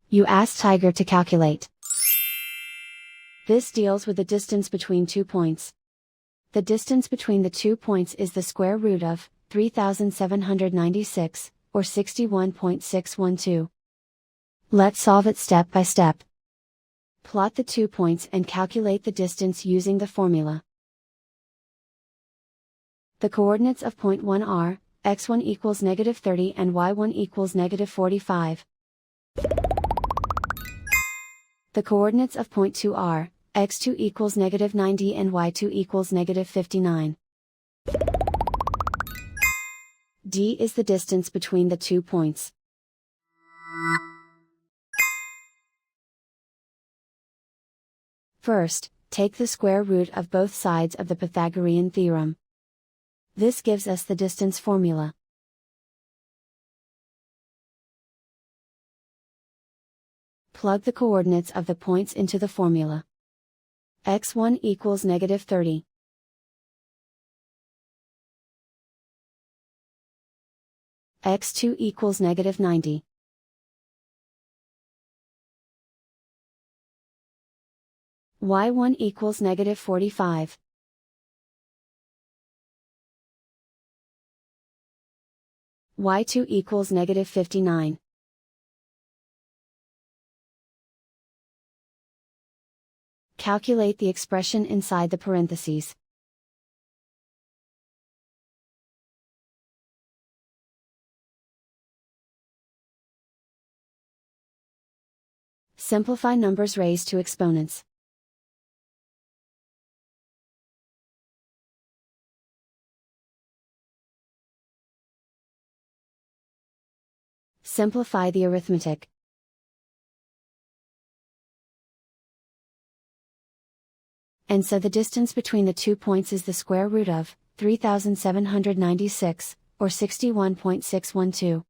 You ask Tiger to calculate. This deals with the distance between 2 points. The distance between the 2 points is the square root of 3796, or 61.612. Let's solve it step by step. Plot the 2 points and calculate the distance using the formula. The coordinates of point 1 are, x1 equals -30 and y1 equals -45. The coordinates of point 2 are, x2 equals -90 and y2 equals -59. D is the distance between the 2 points. First, take the square root of both sides of the Pythagorean theorem. This gives us the distance formula. Plug the coordinates of the points into the formula. x1 equals -30. x2 equals -90. y1 equals -45. y2 equals -59. Calculate the expression inside the parentheses. Simplify numbers raised to exponents. Simplify the arithmetic. And so the distance between the 2 points is the square root of 3796, or 61.612.